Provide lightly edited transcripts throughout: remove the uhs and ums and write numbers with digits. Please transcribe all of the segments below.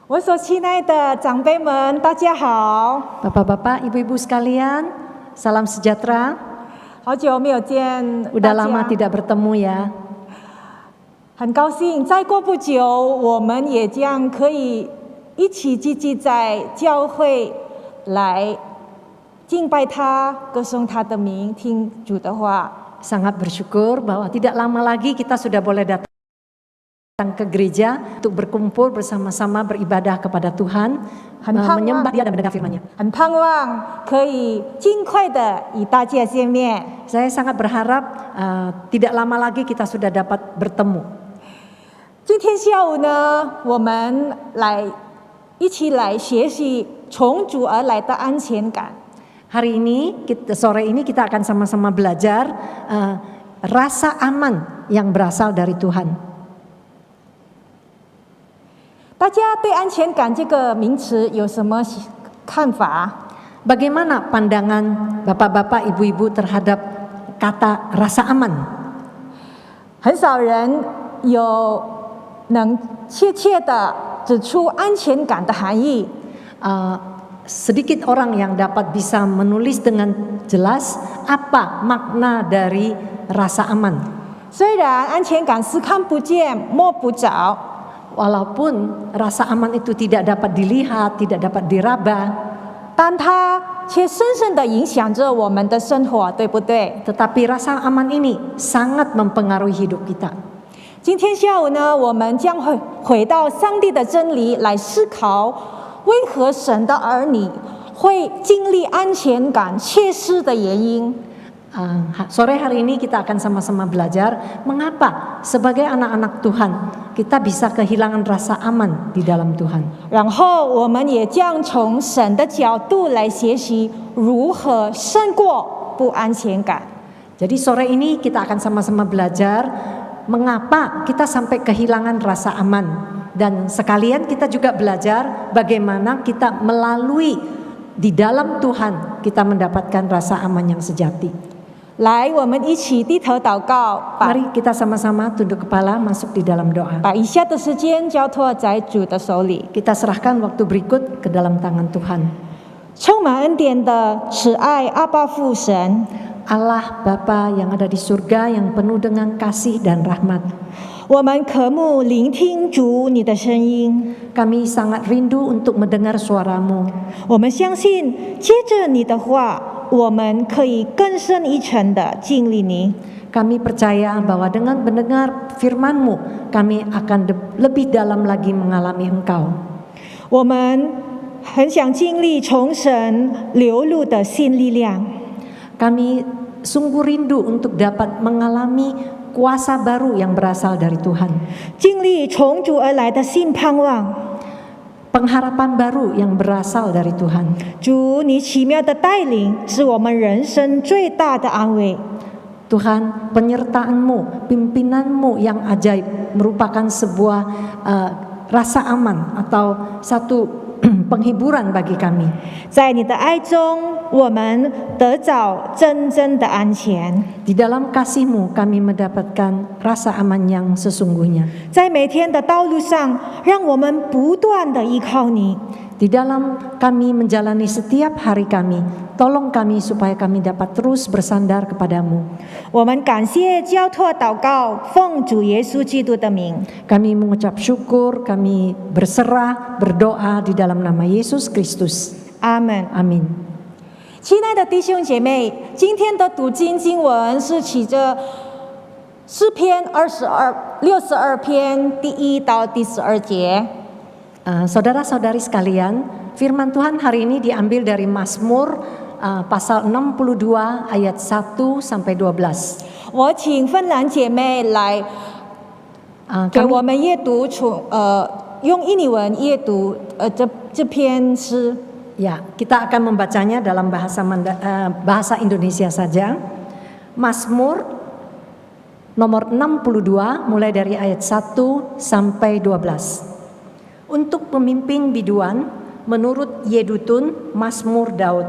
我所亲爱的长辈们，大家好！ Bapak-bapak, ibu-ibu sekalian, salam sejahtera. 好久没有见 Udah 大 lama 家， tidak bertemu ya. 很高兴再过不久，我们也将可以一起聚集在教会来敬拜他、歌颂他的名、听主的话。 Sangat bersyukur bahwa tidak lama lagi kita sudah boleh datang ke gereja untuk berkumpul bersama-sama beribadah kepada Tuhan, menyembah Dia dan mendengar firman-Nya. 很盼望可以尽快的与大家见面。 Saya sangat berharap tidak lama lagi kita sudah dapat bertemu. 今天下午呢，我们一起来学习从主而来的安全感。 Hari ini, sore ini kita akan sama-sama belajar rasa aman yang berasal dari Tuhan. 大家对安全感这个名词有什么看法？ Bagaimana pandangan bapak-bapak, ibu-ibu terhadap kata rasa aman? 很少人能确切的指出安全感的含义。 Sedikit orang yang dapat bisa menulis dengan jelas apa makna dari rasa aman. 虽然安全感是看不见、摸不着， Walaupun rasa aman itu tidak dapat dilihat, tidak dapat diraba, 但它却深深的影响着我们的生活，对不对？ tetapi rasa aman ini sangat mempengaruhi hidup kita. 今天下午呢，我们将会回到上帝的真理来思考，为何神的儿女会经历安全感缺失的原因。 Sore hari ini kita akan sama-sama belajar mengapa sebagai anak-anak Tuhan kita bisa kehilangan rasa aman di dalam Tuhan. 然后我们也将从神的角度来学习如何胜过不安全感。 Jadi sore ini kita akan sama-sama belajar mengapa kita sampai kehilangan rasa aman. Dan sekalian kita juga belajar bagaimana kita melalui di dalam Tuhan kita mendapatkan rasa aman yang sejati. 来，我们一起低头祷告， Mari kita sama-sama tunduk kepala masuk di dalam doa. 把以下的时间交托在主的手里。 Kita serahkan waktu berikut ke dalam tangan Tuhan. 充满恩典的慈爱阿爸父神， Allah Bapa yang ada di surga yang penuh dengan kasih dan rahmat. 我们渴慕聆听主你的声音。 Kami sangat rindu untuk mendengar suaramu. 我们相信，接着你的话，我们可以更深一层的经历你。 Kami percaya bahwa dengan mendengar firman-Mu, kami akan lebih dalam lagi mengalami Engkau. 我们很想经历从神流露的新力量。 Kami sungguh rindu untuk dapat mengalami kuasa baru yang berasal dari Tuhan. 经历从主而来的新盼望。 Pengharapan baru yang berasal dari Tuhan. 主，你奇妙的带领是我们人生最大的安慰。 Tuhan, penyertaan-Mu, pimpinan-Mu yang ajaib merupakan sebuah rasa aman atau satu penghiburan bagi kami. 在你的爱中，我们得找真正的安全。 Di dalam kasih-Mu kami mendapatkan rasa aman yang sesungguhnya. 在每天的道路上，让我们不断的依靠你。 Di dalam kami menjalani setiap hari kami, tolong kami supaya kami dapat terus bersandar kepadamu. 我们感谢交托祷告，奉主耶稣基督的名。 Kami mengucap syukur, kami berserah, berdoa di dalam nama Yesus Kristus. 阿门。 Amin. 亲爱的弟兄姐妹，今天的读经经文是起着诗篇62篇第1到第12节。 Saudara-saudari sekalian, firman Tuhan hari ini diambil dari Mazmur pasal 62 ayat 1 sampai 12. 我请芬兰姐妹来给我们阅读用印尼文阅读这篇诗。 Ya, kita akan membacanya dalam bahasa Indonesia saja. Mazmur nomor 62 mulai dari ayat 1 sampai 12. Untuk pemimpin biduan menurut Yedutun Mazmur Daud.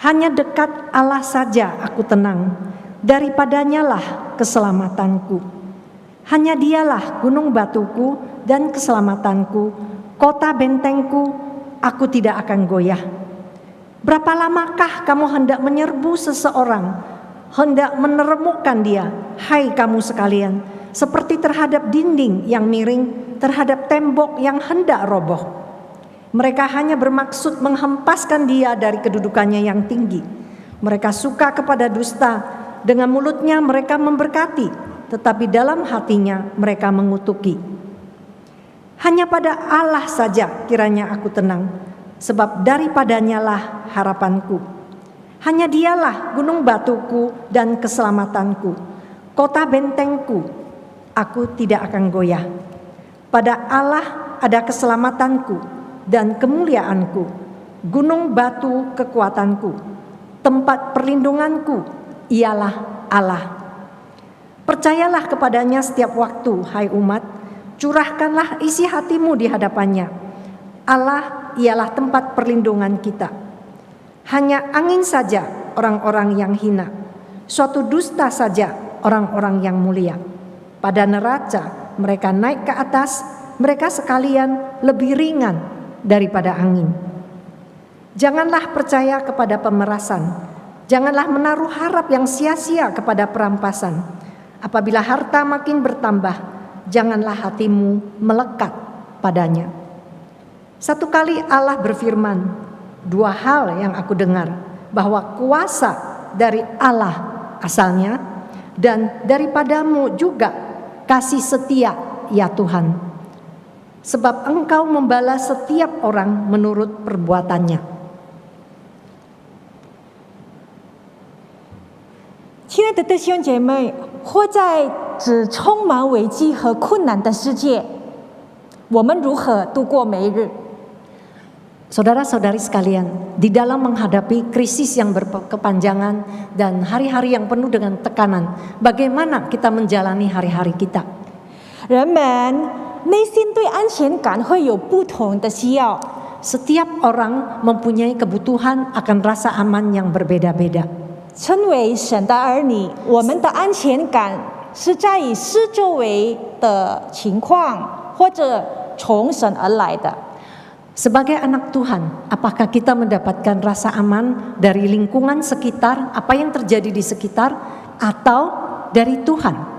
Hanya dekat Allah saja aku tenang, daripadanyalah keselamatanku. Hanya dialah gunung batuku dan keselamatanku, kota bentengku, aku tidak akan goyah. Berapa lamakah kamu hendak menyerbu seseorang, hendak meneremukkan dia, hai kamu sekalian, seperti terhadap dinding yang miring, terhadap tembok yang hendak roboh. Mereka hanya bermaksud menghempaskan dia dari kedudukannya yang tinggi. Mereka suka kepada dusta, dengan mulutnya mereka memberkati, tetapi dalam hatinya mereka mengutuki. Hanya pada Allah saja kiranya aku tenang, sebab daripadanya lah harapanku. Hanya dialah gunung batuku dan keselamatanku, kota bentengku, aku tidak akan goyah. Pada Allah ada keselamatanku dan kemuliaanku, gunung batu kekuatanku, tempat perlindunganku, ialah Allah. Percayalah kepadanya setiap waktu, hai umat, curahkanlah isi hatimu di hadapannya. Allah ialah tempat perlindungan kita. Hanya angin saja orang-orang yang hina, suatu dusta saja orang-orang yang mulia. Pada neraca mereka naik ke atas, mereka sekalian lebih ringan daripada angin. Janganlah percaya kepada pemerasan, janganlah menaruh harap yang sia-sia kepada perampasan. Apabila harta makin bertambah, janganlah hatimu melekat padanya. Satu kali Allah berfirman, dua hal yang aku dengar, bahwa kuasa dari Allah asalnya, dan daripadamu juga kasih setia ya Tuhan. Sebab Engkau membalas setiap orang menurut perbuatannya. 亲爱的弟兄姐妹，活在只充满危机和困难的世界，我们如何度过每日？ Saudara-saudari sekalian, di dalam menghadapi krisis yang berkepanjangan dan hari-hari yang penuh dengan tekanan, bagaimana kita menjalani hari-hari kita? 人们内心对安全感会有不同的需要。 Setiap orang mempunyai kebutuhan akan rasa aman yang berbeda-beda. 身为神的儿女，我们的安全感是在于四周围的情况，或者从神而来的。 Sebagai anak Tuhan, apakah kita mendapatkan rasa aman dari lingkungan sekitar, apa yang terjadi di sekitar, atau dari Tuhan?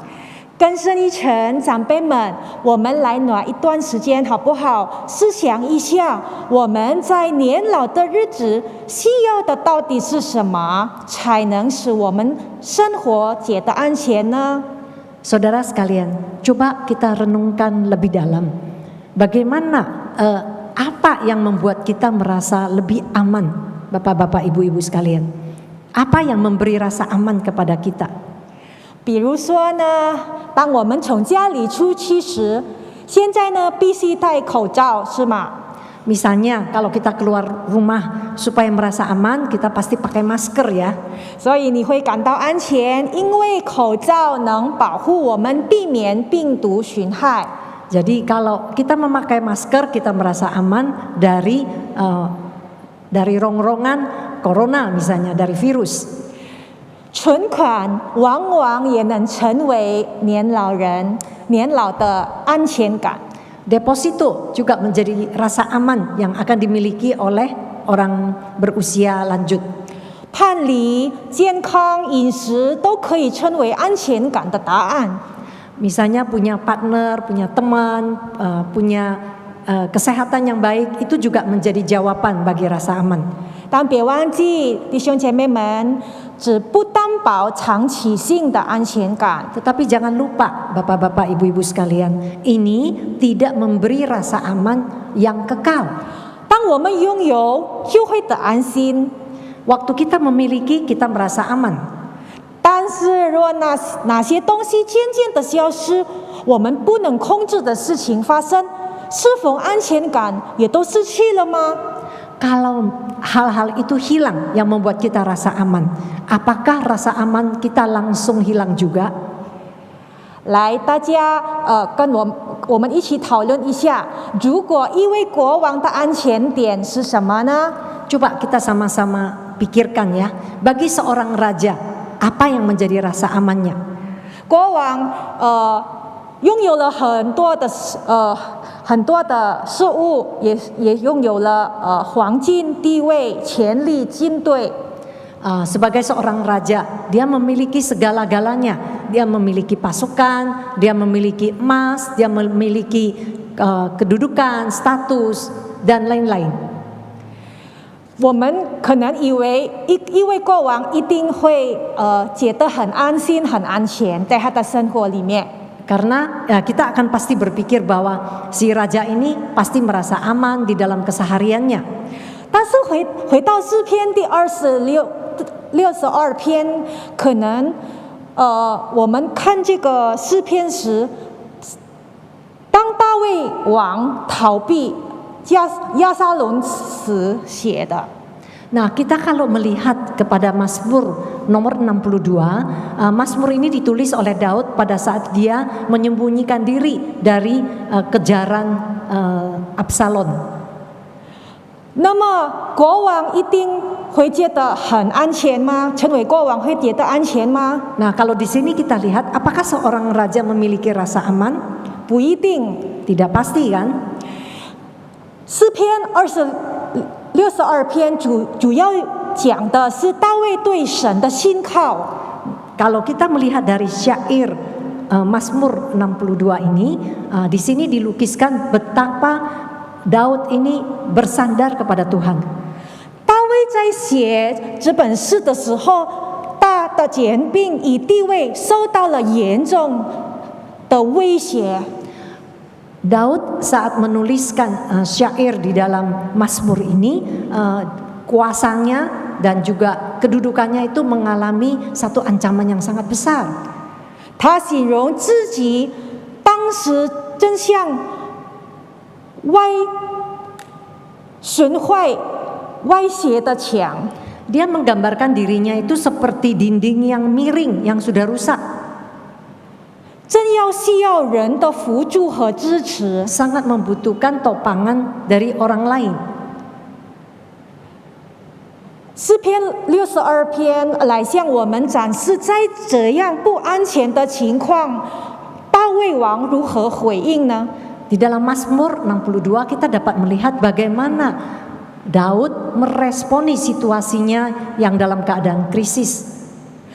更深一层，长辈们，我们来暖一段时间好不好？思想一下，我们在年老的日子需要的到底是什么，才能使我们生活觉得安全呢？ Saudara sekalian, coba kita renungkan lebih dalam. Bagaimana apa yang membuat kita merasa lebih aman, Bapak-bapak, Ibu-ibu sekalian? Apa yang memberi rasa aman kepada kita? 比如说呢，当我们从家里出去时，现在呢必须戴口罩，是吗？ Misalnya kalau kita keluar rumah supaya merasa aman, kita pasti pakai masker ya. 所以你会感到安全，因为口罩能保护我们，避免病毒侵害。 Jadi kalau kita memakai masker, kita merasa aman dari rongrongan corona misalnya, dari virus. 存款往往也能成为年老的安全感。 Deposito juga menjadi rasa aman yang akan dimiliki oleh orang berusia lanjut. 伴侣、健康、饮食都可以成为安全感的答案。 Misalnya punya partner, punya teman, punya kesehatan yang baik, itu juga menjadi jawaban bagi rasa aman. 但别忘记，弟兄姐妹们，只不担保长期性的安全感。 Tetapi jangan lupa, Bapak-bapak, Ibu-ibu sekalian, ini tidak memberi rasa aman yang kekal. 当我们拥有，就会得安心。 Waktu kita memiliki, kita merasa aman. 但是若哪些东西渐渐的消失，我们不能控制的事情发生，是否安全感也都失去了吗？ Kalau hal-hal itu hilang yang membuat kita rasa aman, apakah rasa aman kita langsung hilang juga? 来，大家跟我们一起讨论一下，如果一位国王的安全点是什么呢？ Coba kita sama-sama pikirkan ya, bagi seorang raja, apa yang menjadi rasa amannya? 国王拥有了很多的事物也拥有了黄金、地位、权力、军队。Sebagai seorang raja, dia memiliki segala-galanya. Dia memiliki pasukan, dia memiliki emas, dia memiliki kedudukan, status, dan lain-lain. 我们可能以为一位国王一定会觉得很安心、很安全，在他的生活里面。Karena kita akan pasti berpikir bahwa si raja ini pasti merasa aman di dalam kesehariannya. 但是回到诗篇第62篇，可能我们看这个诗篇时，当大卫王逃避押沙龙时写的。Nah, kita kalau melihat kepada Mazmur nomor 62, Mazmur ini ditulis oleh Daud pada saat dia menyembunyikan diri dari kejaran Absalom. 那么国王一定会觉得很安全吗？成为国王会觉得安全吗？ Nah, kalau di sini kita lihat, apakah seorang raja memiliki rasa aman? 不一定。 Tidak pasti kan? 诗篇62篇主要讲的是大卫对神的信靠。 Kalau kita melihat dari syair Mazmur 62 ini, di sini dilukiskan betapa Daud ini bersandar kepada Tuhan. 大卫在写这本诗的时候，他的权柄与地位受到了严重的威胁。 Daud saat menuliskan syair di dalam Mazmur ini, kuasanya dan juga kedudukannya itu mengalami satu ancaman yang sangat besar. 他形容自己当时正像损坏、歪斜的墙。 Dia menggambarkan dirinya itu seperti dinding yang miring yang sudah rusak. 真要需要人的扶助和支持。 Sangat membutuhkan topangan dari orang lain. 诗篇62篇来向我们展示，在这样不安全的情况，大卫王如何回应呢？ Di dalam Mazmur 62 kita dapat melihat bagaimana Daud meresponi situasinya yang dalam keadaan krisis.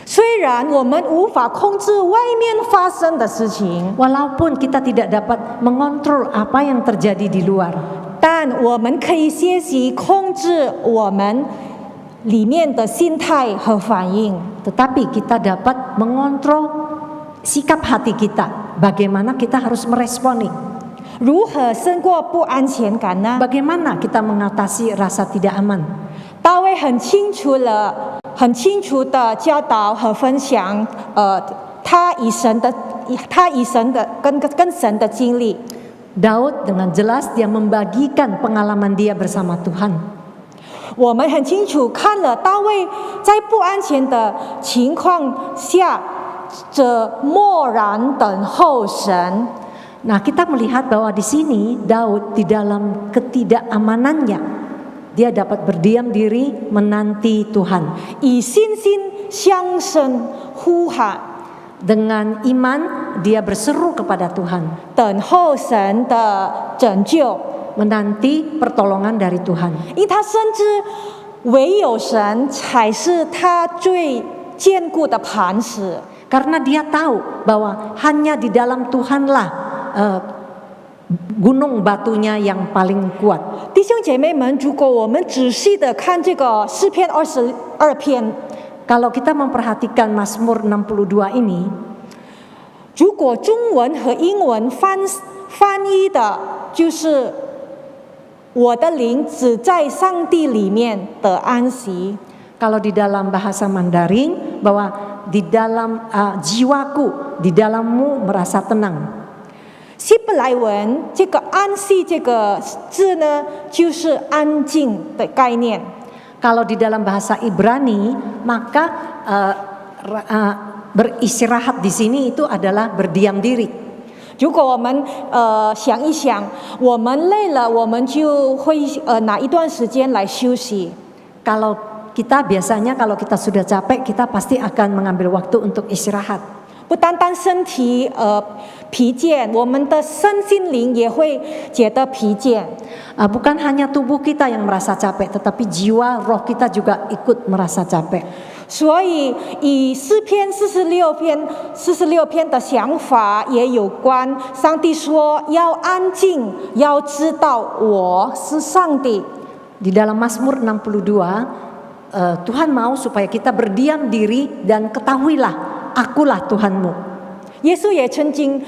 虽然我们无法控制外面发生的事情， Walaupun kita tidak dapat mengontrol apa yang terjadi di luar, 但我们可以学习控制我们里面的心态和反应。 tetapi kita dapat mengontrol sikap hati kita. Bagaimana kita harus meresponi? 如何胜过不安全感呢？ Bagaimana kita mengatasi rasa tidak aman? 大卫很清楚的教导和分享，他与神的跟神的经历。 Daud dengan jelas dia membagikan pengalaman dia bersama Tuhan. 我们很清楚看了大卫在不安全的情况下，默然等候神。 Nah, kita melihat bahwa di sini Daud di dalam ketidakamanannya, dia dapat berdiam diri menanti Tuhan. 以信心相声呼喊， Dengan iman dia berseru kepada Tuhan, 等候神的拯救。 menanti pertolongan dari Tuhan. 因他深知唯有神才是他最坚固的磐石。 Karena dia tahu bahwa hanya di dalam Tuhanlah gunung batunya yang paling kuat. 弟兄姐妹们，如果我们仔细的看这个诗篇22篇， Kalau kita memperhatikan Mazmur 62 ini, 如果中文和英文翻译的就是我的灵只在上帝里面的安息。 kalau di dalam bahasa Mandarin bahwa di dalam jiwaku, di dalammu merasa tenang. 希伯来文这个安息这个字呢，就是安静的概念。 Kalau di dalam bahasa Ibrani, maka beristirahat di sini itu adalah berdiam diri. 如果我们想一想，我们累了，我们就会拿一段时间来休息。 Kalau kita biasanya kalau kita sudah capek, kita pasti akan mengambil waktu untuk istirahat. 不单单身体疲倦，我们的身心灵也会觉得疲倦。Bukan hanya tubuh kita yang merasa capek, tetapi jiwa, roh kita juga ikut merasa capek. 所以以诗篇46篇的想法也有关。上帝说要安静，要知道我是上帝。Di dalam Mazmur 62, Tuhan mau supaya kita berdiam diri dan ketahuilah, akulah Tuhanmu. 耶稣也曾经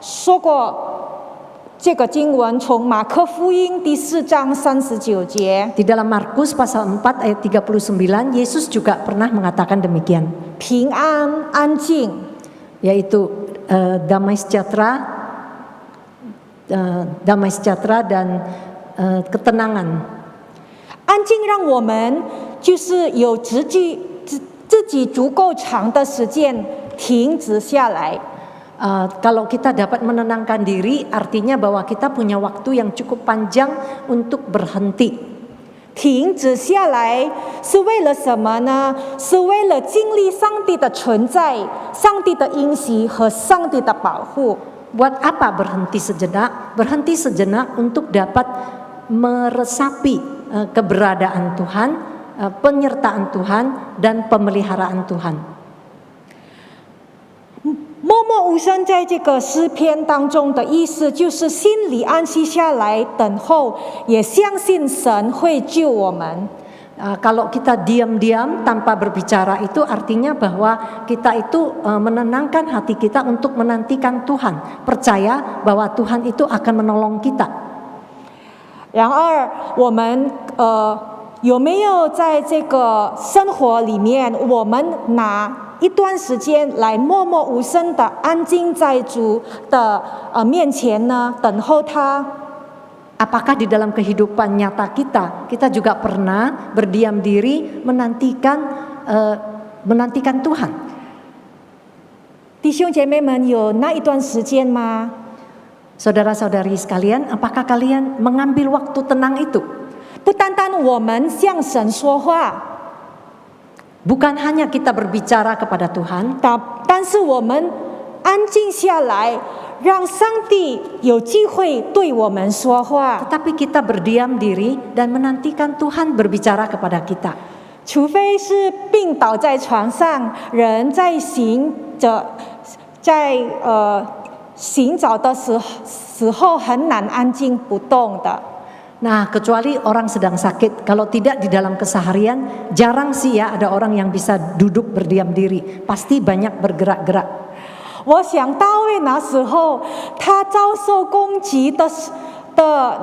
说过这个经文，从马可福音第4章39节。 Di dalam Markus pasal 4 ayat 39, Yesus juga pernah mengatakan demikian. 平安安静， Yaitu damai sejahtera dan ketenangan. 安静让我们就是有自己足够长的时间停止下来。 Kalau kita dapat menenangkan diri, artinya bahwa kita punya waktu yang cukup panjang untuk berhenti. 停止下来是为了什么呢？是为了经历上帝的存在、上帝的应许和上帝的保护。 Buat apa berhenti sejenak? Berhenti sejenak untuk dapat meresapi keberadaan Tuhan, penyertaan Tuhan, dan pemeliharaan Tuhan. 默默无声在这个诗篇当中的意思，就是心里安息下来，等候，也相信神会救我们。 Kalau kita diam-diam tanpa berbicara, itu artinya bahwa kita itu menenangkan hati kita untuk menantikan Tuhan, percaya bahwa Tuhan itu akan menolong kita. 然而，我们有没有在这个生活里面，我们拿一段时间来默默无声的安静在主的面前呢？等候他。 Apakah di dalam kehidupan nyata kita juga pernah berdiam diri menantikan Tuhan? 弟兄姐妹们，有那一段时间吗？ Saudara-saudari sekalian, apakah kalian mengambil waktu tenang itu? 不单单我们向神说话， Bukan hanya kita berbicara kepada Tuhan, 但是我们安静下来，让上帝有机会对我们说话。 tetapi kita berdiam diri dan menantikan Tuhan berbicara kepada kita. 除非是病倒在床上，人在行走的时候很难安静不动的。 Nah, kecuali orang sedang sakit. Kalau tidak di dalam keseharian, jarang sih ya ada orang yang bisa duduk berdiam diri. Pasti banyak bergerak-gerak. 我想大卫那时候，他遭受攻击的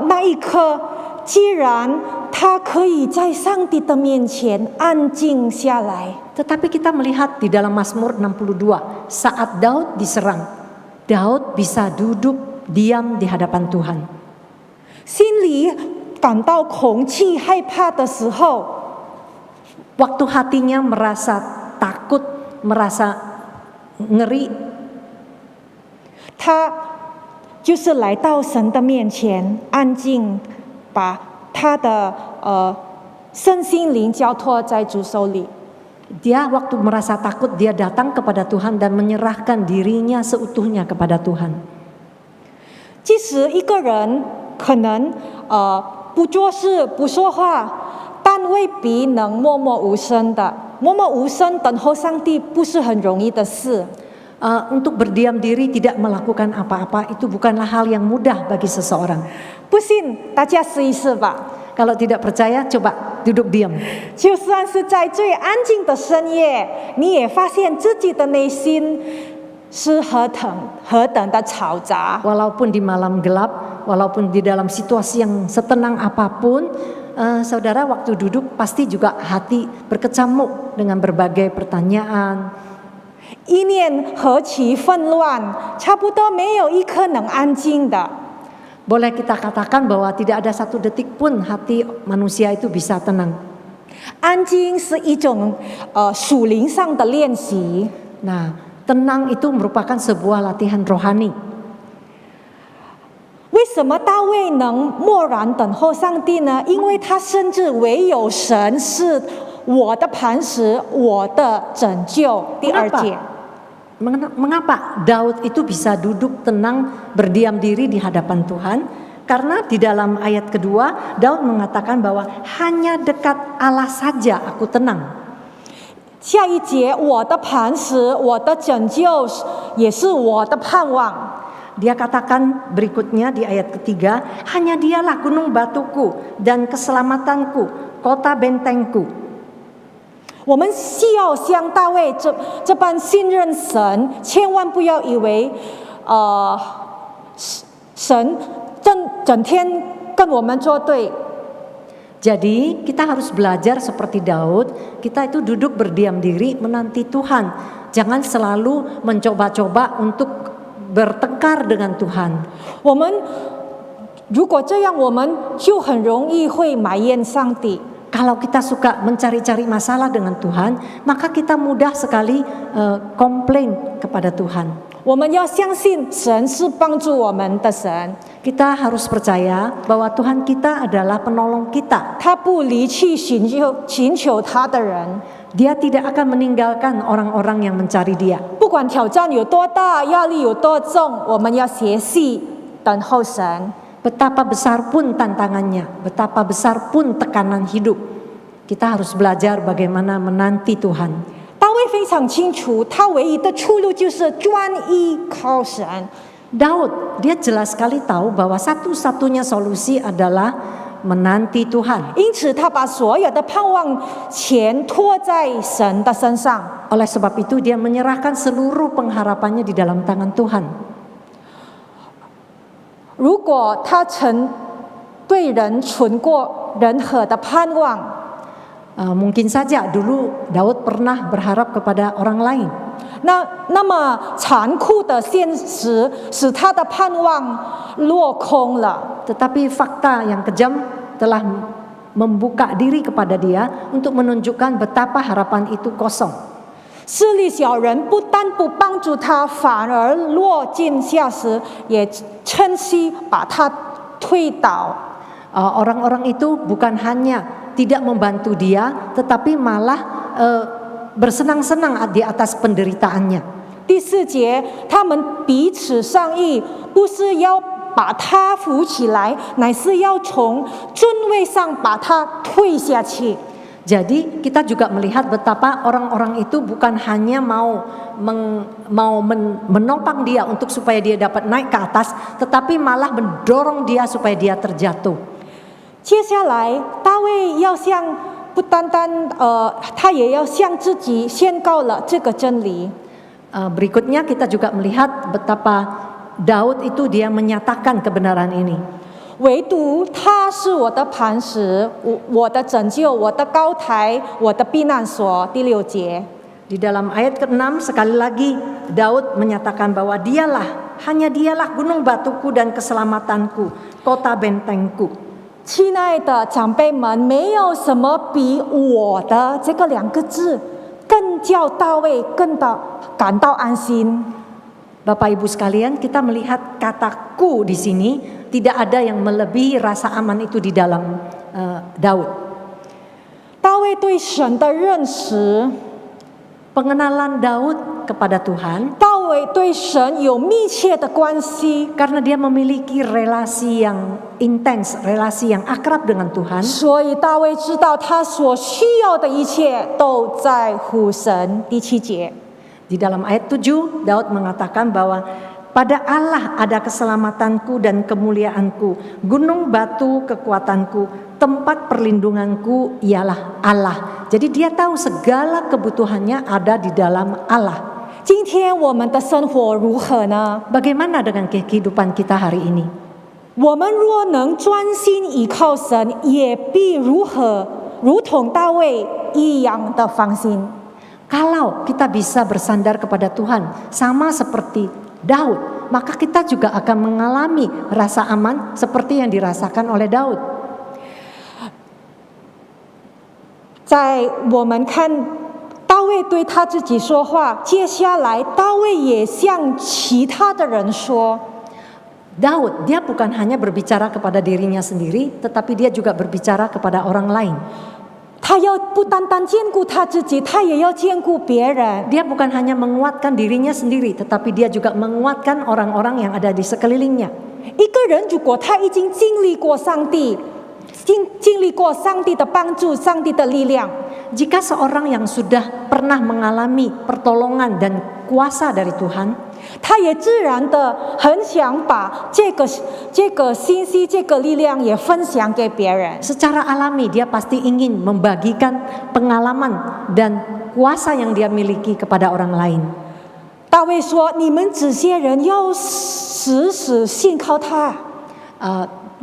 那一刻，既然他可以在上帝的面前安静下来， Tetapi kita melihat di dalam Mazmur 62, saat Daud diserang, Daud bisa duduk diam di hadapan Tuhan. 心里感到恐惧、害怕的时候， Waktu hatinya merasa takut, merasa ngeri, 他就是来到神的面前，安静把他的身心灵交托在主手里。 dia waktu merasa takut, dia datang kepada Tuhan dan menyerahkan dirinya seutuhnya kepada Tuhan. 即使一个人可能不做事、不说话，但未必能默默无声的。默默无声等候上帝不是很容易的事。 Untuk berdiam diri tidak melakukan apa-apa itu bukanlah hal yang mudah bagi seseorang. 不信，大家试一试吧。 Kalau tidak percaya, coba duduk diam. 就算是在最安静的深夜，你也发现自己的内心是何等的嘈杂。 Walaupun di malam gelap, walaupun di dalam situasi yang setenang apapun, saudara waktu duduk pasti juga hati berkecamuk dengan berbagai pertanyaan. 意念何其纷乱，差不多没有一刻能安静的。 Boleh kita katakan bahwa tidak ada satu detik pun hati manusia itu bisa tenang. 安静是一种属灵上的练习。 Nah, tenang itu merupakan sebuah latihan rohani. 为什么大卫能默然等候上帝呢？因为他深知唯有神是我的磐石，我的拯救。第二节。Mengapa Daud itu bisa duduk tenang berdiam diri di hadapan Tuhan? Karena di dalam ayat kedua Daud mengatakan bahwa hanya dekat Allah saja aku tenang. 下一节，我的磐石，我的拯救，也是我的盼望。 Dia katakan berikutnya di ayat ketiga, hanya dialah gunung batuku dan keselamatanku, kota bentengku. 我们需要像大卫这般信任神，千万不要以为，神整天跟我们作对。 Jadi kita harus belajar seperti Daud, kita itu duduk berdiam diri menanti Tuhan. Jangan selalu mencoba-coba untuk bertengkar dengan Tuhan. 我们如果这样，我们就很容易会埋怨上帝。 Kalau kita suka mencari-cari masalah dengan Tuhan, maka kita mudah sekali komplain kepada Tuhan. 我们要相信神是帮助我们的神， Kita harus percaya bahwa Tuhan kita adalah penolong kita. 他不离弃寻求他的人。 Dia tidak akan meninggalkan orang-orang yang mencari Dia. 不管挑战有多大，压力有多重，我们要学习等候神。 Betapa besar pun tantangannya, betapa besar pun tekanan hidup, kita harus belajar bagaimana menanti Tuhan. 大卫非常清楚，他唯一的出路就是专一靠神。 Daud, dia jelas sekali tahu bahwa satu-satunya solusi adalah menanti Tuhan. 因此，他把所有的盼望全托在神的身上。 Oleh sebab itu dia menyerahkan seluruh pengharapannya di dalam tangan Tuhan. 如果他曾对人存过任何的盼望， Mungkin saja dulu Daud pernah berharap kepada orang lain. 那么残酷的现实使他的盼望落空了。 Tetapi fakta yang kejam telah membuka diri kepada dia untuk menunjukkan betapa harapan itu kosong. 势利小人不但不帮助他，反而落井下石，也趁机把他推倒。 Orang-orang itu bukan hanya tidak membantu dia, tetapi malah bersenang-senang di atas penderitaannya. 第四节，他们彼此商议，不是要把他扶起来，乃是要从尊位上把他推下去。 Jadi kita juga melihat betapa orang-orang itu bukan hanya mau menopang dia untuk supaya dia dapat naik ke atas, tetapi malah mendorong dia supaya dia terjatuh. 接下来，大卫要向不单单他也要向自己宣告了这个真理。 Berikutnya kita juga melihat betapa Daud itu dia menyatakan kebenaran ini. 唯独他是我的磐石，我的拯救，我的高台，我的避难所。第6节， Di dalam ayat ke-6 sekali lagi Daud menyatakan bahwa hanya dialah gunung batuku dan keselamatanku, kota bentengku. 亲爱的长辈们，没有什么比我的这个2个字更叫大卫感到安心。 Bapak Ibu sekalian, kita melihat kataku di sini tidak ada yang melebihi rasa aman itu di dalam Daud. 大卫对神的认识， Pengenalan Daud kepada Tuhan, 大卫对神有密切的关系， karena dia memiliki relasi yang intens, relasi yang akrab dengan Tuhan. 所以大卫知道他所需要的一切都在乎神。第7节。 Di dalam ayat 7 Daud mengatakan bahwa pada Allah ada keselamatanku dan kemuliaanku, gunung batu kekuatanku, tempat perlindunganku ialah Allah. Jadi dia tahu segala kebutuhannya ada di dalam Allah. 今天我们的生活如何呢？ Bagaimana dengan kehidupan kita hari ini? 我们若能专心倚靠神，也必如同大卫一样的放心。 Kalau kita bisa bersandar kepada Tuhan sama seperti Daud, maka kita juga akan mengalami rasa aman seperti yang dirasakan oleh Daud. 在我们看大卫对他自己说话，接下来大卫也向其他的人说。 Daud, dia bukan hanya berbicara kepada dirinya sendiri, tetapi dia juga berbicara kepada orang lain. 他要不单单兼顾他自己，他也要兼顾别人。 Dia bukan hanya menguatkan dirinya sendiri, tetapi dia juga menguatkan orang-orang yang ada di sekelilingnya. 一个人如果他已经经历过上帝，经历过上帝的帮助，上帝的力量， Jika seorang yang sudah pernah mengalami pertolongan dan kuasa dari Tuhan, 他也自然的很想把这个信息、这个力量也分享给别人。 secara alami dia pasti ingin membagikan pengalaman dan kuasa yang dia miliki kepada orang lain. 大卫说：“你们这些人要时时信靠他。”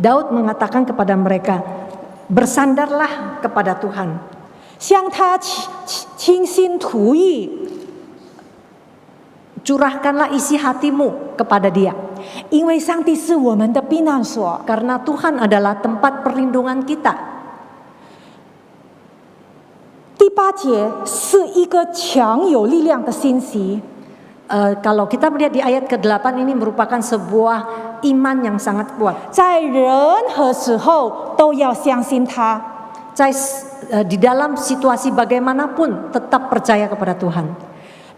Daud mengatakan kepada mereka, bersandarlah kepada Tuhan, 向他倾心吐意， curahkanlah isi hatimu kepada Dia, 因为上帝是我们的避难所。 karena Tuhan adalah tempat perlindungan kita. 第8节是一个强有力量的信息。 Kalau kita melihat di ayat ke-8 ini merupakan sebuah iman yang sangat kuat. 在任何时候都要相信他。 Di dalam situasi bagaimanapun tetap percaya kepada Tuhan.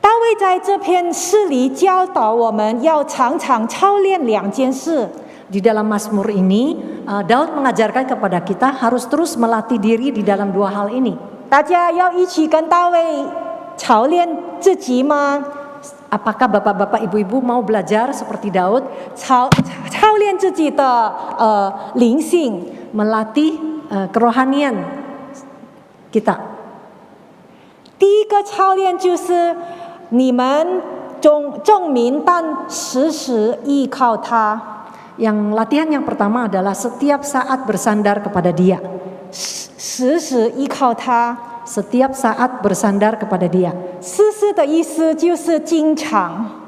大卫在这篇诗里教导我们要常常操练2件事。 Di dalam Mazmur ini, Daud mengajarkan kepada kita harus terus melatih diri di dalam 2 hal ini. 大家要一起跟大卫操练自己吗？ Apakah bapak-bapak, ibu-ibu mau belajar seperti Daud, 操练自己的灵性， melatih kerohanian kita? 第一个操练就是你们众民当时时依靠他。 Yang latihan yang pertama adalah setiap saat bersandar kepada Dia. 时时依靠他。 Setiap saat bersandar kepada Dia. 时时的意思就是经常。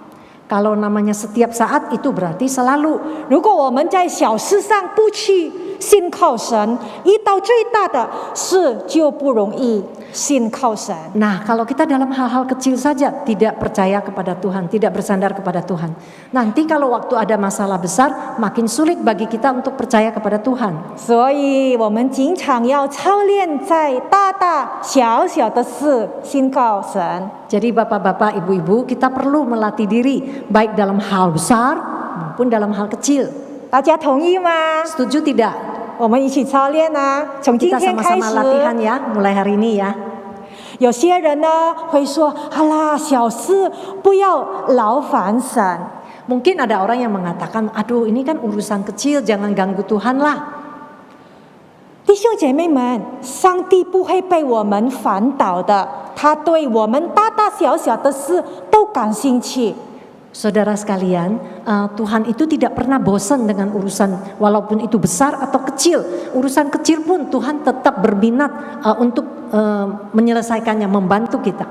Kalau namanya setiap saat itu berarti selalu. 如果我们在小事上不去信靠神，遇到最大的事就不容易信靠神。 Nah, kalau kita dalam hal-hal kecil saja tidak percaya kepada Tuhan, tidak bersandar kepada Tuhan, nanti kalau waktu ada masalah besar, makin sulit bagi kita untuk percaya kepada Tuhan. 所以我们经常要操练在大大小小的事信靠神。 Jadi bapak-bapak, ibu-ibu, kita perlu melatih diri baik dalam hal besar maupun dalam hal kecil. 大家同意吗？ Setuju tidak? 我们一起操练啊！从今 Kita 天开 sama-sama latihan 始， ya, mulai hari ini ya. 有些人呢会说：“好啦，小事不要劳烦神。” Mungkin ada orang yang mengatakan, aduh ini kan urusan kecil, jangan ganggu Tuhan lah. 弟兄姐妹们，上帝不会被我们烦倒的，他对我们大大小小的事都感兴趣。 Saudara sekalian, Tuhan itu tidak pernah bosan dengan urusan walaupun itu besar atau kecil. Urusan kecil pun Tuhan tetap berminat untuk menyelesaikannya, membantu kita.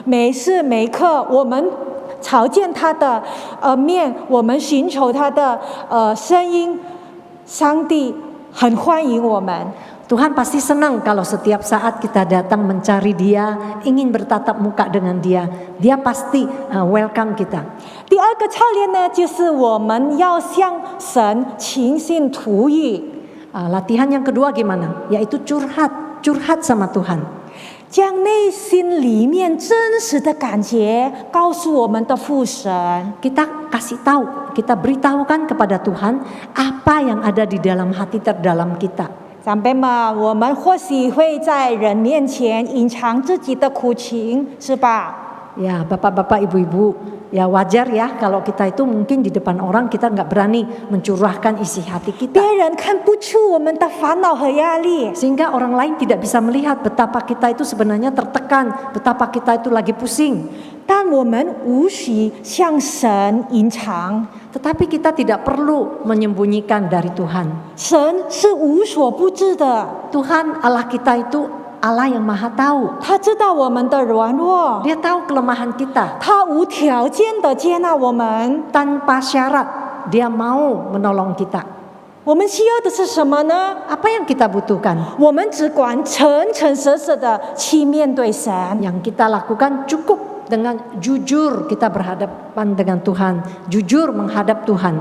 每时每刻，我们朝见他的面，我们寻求他的声音，上帝很欢迎我们。 Tuhan pasti senang kalau setiap saat kita datang mencari Dia, ingin bertatap muka dengan Dia. Dia pasti welcome kita. 第二个操练呢，就是我们要向神倾心吐意。 Latihan yang kedua gimana? Yaitu curhat sama Tuhan. 将内心里面真实的感觉告诉我们的父神。 Kita kasih tahu, kita beritahukan kepada Tuhan apa yang ada di dalam hati terdalam kita. 长辈们，我们或许会在人面前隐藏自己的苦情，是吧？ Ya, bapak-bapak, ibu-ibu, ya wajar ya kalau kita itu mungkin di depan orang kita nggak berani mencurahkan isi hati 别 kita. 人看不出我们的烦恼和压力， Sehingga orang lain tidak bisa melihat betapa kita itu sebenarnya tertekan, betapa kita itu lagi pusing. 但我们无需向神隐藏。 Tetapi kita tidak perlu menyembunyikan dari Tuhan. 神是无所不知的， Tuhan Allah kita itu Allah yang maha tahu. 他知道我们的软弱， Dia tahu kelemahan kita. 他无条件的接纳我们。 Tanpa syarat Dia mau menolong kita. 我们需要的是什么呢？ Apa yang kita butuhkan? 我们只管诚诚实实的去面对神。 Yang kita lakukan cukup dengan jujur kita berhadapan dengan Tuhan, jujur menghadap Tuhan.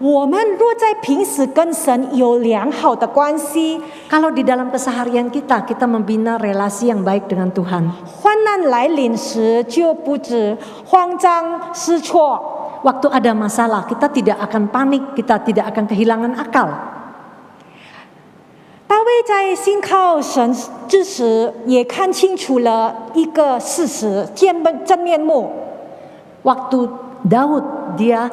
我们若在平时跟神有良好的关系， Kalau di dalam keseharian kita membina relasi yang baik dengan Tuhan. 患难来临时就不止慌张失措。 Waktu ada masalah, kita tidak akan panik, kita tidak akan kehilangan akal. 大卫在信靠神之时，也看清楚了一个事实，真面目。 Waktu Daud dia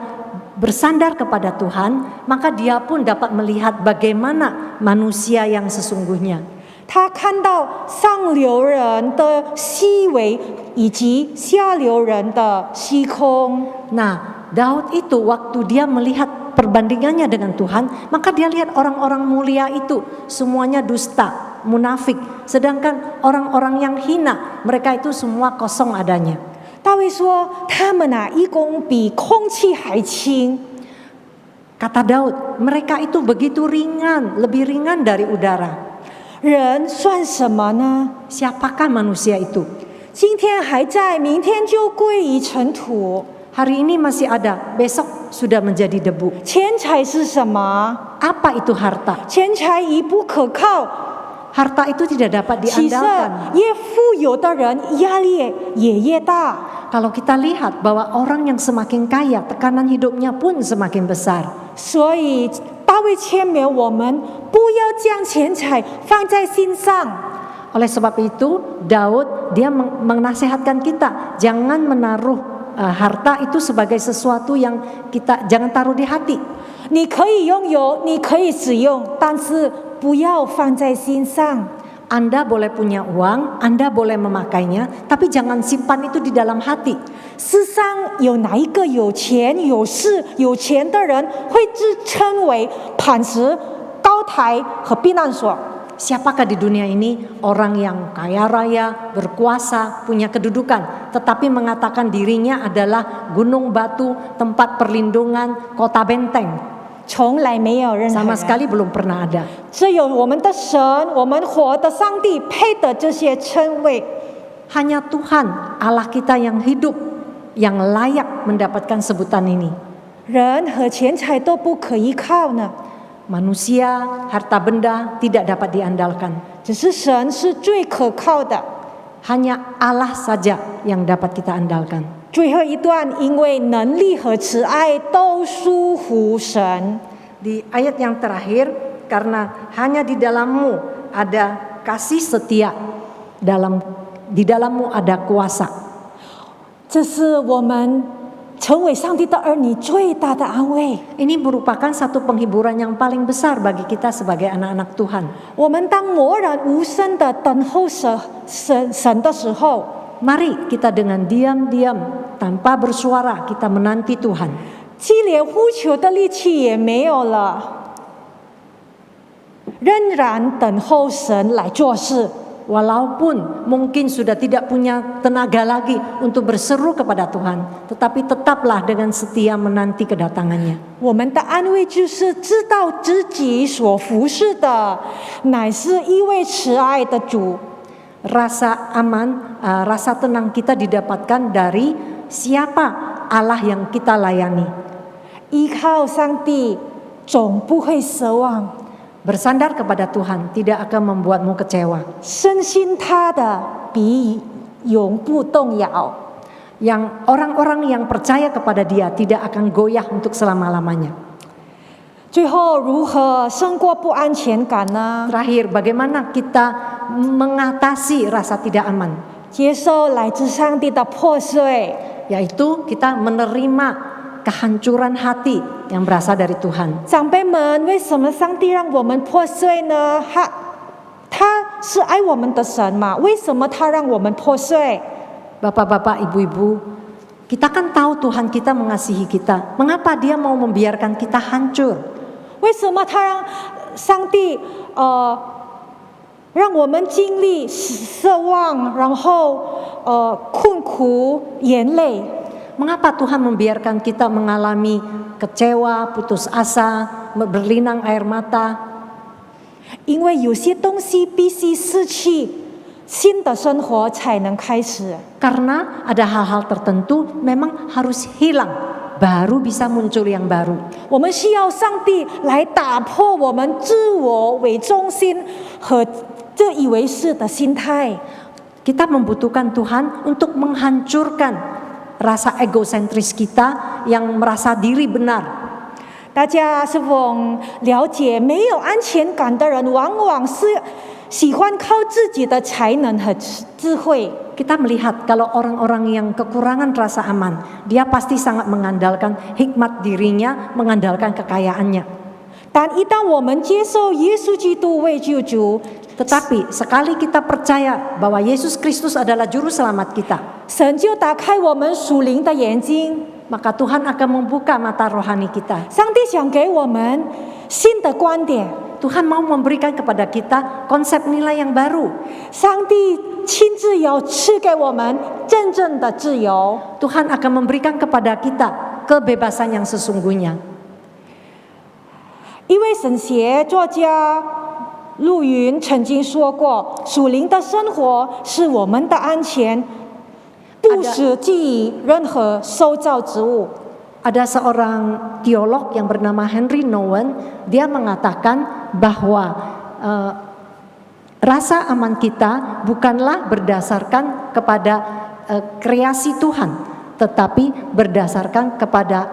bersandar kepada Tuhan, maka dia pun dapat melihat bagaimana manusia yang sesungguhnya. 他看到上流人的虚伪，以及下流人的虚空。 Nah, Daud itu waktu dia melihat perbandingannya dengan Tuhan, maka dia lihat orang-orang mulia itu semuanya dusta, munafik. Sedangkan orang-orang yang hina, mereka itu semua kosong adanya. 大卫说：“他们义工比空气还轻。” Kata Daud, mereka itu begitu ringan, lebih ringan dari udara. 人算什么呢？ Siapakah manusia itu? 今天还在，明天就归于尘土。 Hari ini masih ada, besok sudah menjadi debu. 钱财是什么？ Apa itu harta? 钱财一不可靠， Harta itu tidak dapat 其实 diandalkan. 越富有的人压力也越大。 Kalau kita lihat bahwa orang yang semakin kaya, tekanan hidupnya pun semakin besar. 所以大卫劝勉我们，不要将钱财放在心上。 Oleh sebab itu, Daud dia menasihatkan kita jangan menaruh harta itu sebagai sesuatu yang kita jangan taruh di hati. 你可以拥有，你可以使用，但是不要放在心上。 Anda boleh punya uang, Anda boleh memakainya, tapi jangan simpan itu di dalam hati. 世上有哪一个有钱有势有钱的人会自称为磐石、高台和避难所？ Siapakah di dunia ini orang yang kaya raya, berkuasa, punya kedudukan, tetapi mengatakan dirinya adalah gunung batu, tempat perlindungan, kota benteng? 从来没有任何 Sama 人， sekali belum pernah ada. 只有我们的神，我们活的上帝配得这些称谓。 Hanya Tuhan Allah kita yang hidup, yang layak mendapatkan sebutan ini. 人和钱财都不可依靠呢， Manusia, harta benda tidak dapat diandalkan. 只是神是最可靠的。 Hanya Allah saja yang dapat kita andalkan. 最后一段，因为能力和慈爱都属乎神。 Di ayat yang terakhir, karena hanya di dalammu ada kasih setia, di dalammu ada kuasa. 这是我们成为上帝的儿女最大的安慰。 Ini merupakan satu penghiburan yang paling besar bagi kita sebagai anak-anak Tuhan. 我们当默然无声的等候神的时候， Mari kita dengan diam-diam tanpa bersuara kita menanti Tuhan. 既连呼求的力气也没有了，仍然等候神来做事。 Walaupun mungkin sudah tidak punya tenaga lagi untuk berseru kepada Tuhan, tetapi tetaplah dengan setia menanti kedatangannya. 我们的安慰就是知道自己所服侍的乃是一位慈爱的主。 Rasa aman, rasa tenang kita didapatkan dari siapa Allah yang kita layani. 依靠上帝总不会失望， Bersandar kepada Tuhan tidak akan membuatmu kecewa. 深信他的必永不动摇。 Yang orang-orang yang percaya kepada Dia tidak akan goyah untuk selama-lamanya. 最后，如何胜过不安全感呢？ Terakhir, bagaimana kita mengatasi rasa tidak aman? 接受来自上帝的破碎， Yaitu kita menerima kehancuran hati yang berasal dari Tuhan. 长辈们，为什么上帝让我们破碎呢？他是爱我们的神嘛？为什么他让我们破碎？ Bapak-bapak, ibu-ibu, kita kan tahu Tuhan kita mengasihi kita. Mengapa Dia mau membiarkan kita hancur? 为什么他让上帝让我们经历失望，然后困苦、眼泪？ Mengapa Tuhan membiarkan kita mengalami kecewa, putus asa, berlinang air mata? 因为有些东西必须失去，新的生活才能开始。 Karena ada hal-hal tertentu memang harus hilang, baru bisa muncul yang baru. 我们需要上帝来打破我们自我为中心和自以为是的心态。 Kita membutuhkan Tuhan untuk menghancurkan rasa egosentris kita yang merasa diri benar. 大家是否了解，没有安全感的人往往是喜欢靠自己的才能和智慧。 Kita melihat kalau orang-orang yang kekurangan rasa aman, dia pasti sangat mengandalkan hikmat dirinya, mengandalkan kekayaannya. 但一旦我们接受耶稣基督为救主， Tetapi sekali kita percaya bahwa Yesus Kristus adalah juru selamat kita, 神就打开我们属灵的眼睛。 maka Tuhan akan membuka mata rohani kita. 上帝想给我们新的观点， Tuhan mau memberikan kepada kita konsep nilai yang baru. 上帝亲自要赐给我们真正的自由。 Tuhan akan memberikan kepada kita kebebasan yang sesungguhnya. 一位神学作家陆云曾经说过：“属灵的生活是我们的安全，不是基于任何受造之物。” Ada seorang teolog yang bernama Henry Nouwen, dia mengatakan bahwa rasa aman kita bukanlah berdasarkan kepada kreasi Tuhan, tetapi berdasarkan kepada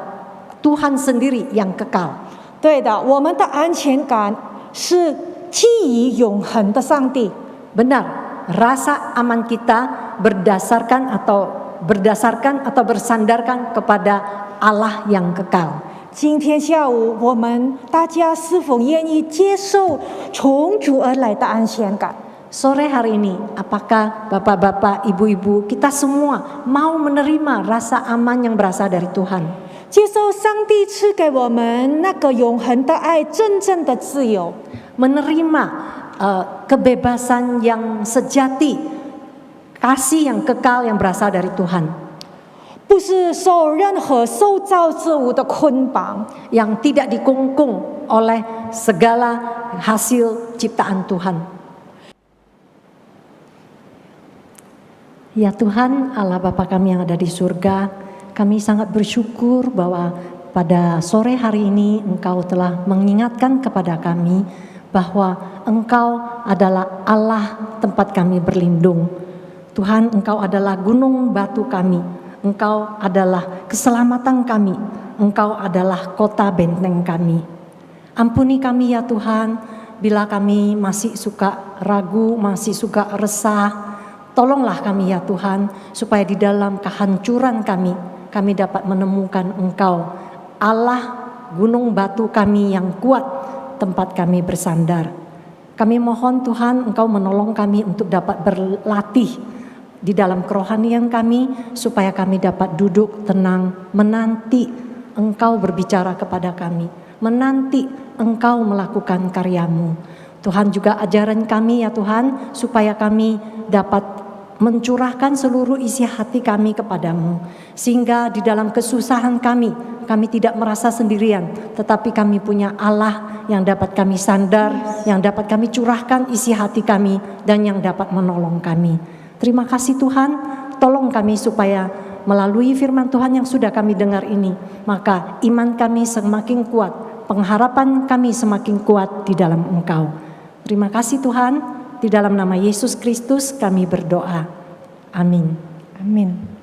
Tuhan sendiri yang kekal. 对的，我们的安全感是基于永恒的上帝。 Benar, rasa aman kita berdasarkan atau bersandarkan kepada Allah yang kekal. 今天下午，我们大家是否愿意接受从主而来的安全感？ Sore hari ini, apakah bapak-bapak, ibu-ibu, kita semua mau menerima rasa aman yang berasal dari Tuhan? 接受上帝赐给我们那个永恒的爱，真正的自由。 Menerima kebebasan yang sejati, kasih yang kekal yang berasal dari Tuhan, 不是受任何受造之物的捆绑， yang tidak dikungkung oleh segala hasil ciptaan Tuhan. Ya Tuhan, Allah Bapa kami yang ada di surga, kami sangat bersyukur bahwa pada sore hari ini Engkau telah mengingatkan kepada kami bahwa Engkau adalah Allah tempat kami berlindung. Tuhan, Engkau adalah gunung batu kami, Engkau adalah keselamatan kami, Engkau adalah kota benteng kami. Ampuni kami ya Tuhan, bila kami masih suka ragu, masih suka resah, tolonglah kami ya Tuhan, supaya di dalam kehancuran kami dapat menemukan Engkau, Allah gunung batu kami yang kuat, tempat kami bersandar. Kami mohon Tuhan, Engkau menolong kami untuk dapat berlatih di dalam kerohanian kami, supaya kami dapat duduk tenang, menanti Engkau berbicara kepada kami, menanti Engkau melakukan karyamu. Tuhan juga ajaran kami ya Tuhan, supaya kami dapat mencurahkan seluruh isi hati kami kepadamu, sehingga di dalam kesusahan kami tidak merasa sendirian, tetapi kami punya Allah yang dapat kami sandar, yang dapat kami curahkan isi hati kami, dan yang dapat menolong kami. Terima kasih Tuhan, tolong kami supaya melalui firman Tuhan yang sudah kami dengar ini, maka iman kami semakin kuat, pengharapan kami semakin kuat di dalam Engkau. Terima kasih Tuhan. Di dalam nama Yesus Kristus kami berdoa. Amin. Amin.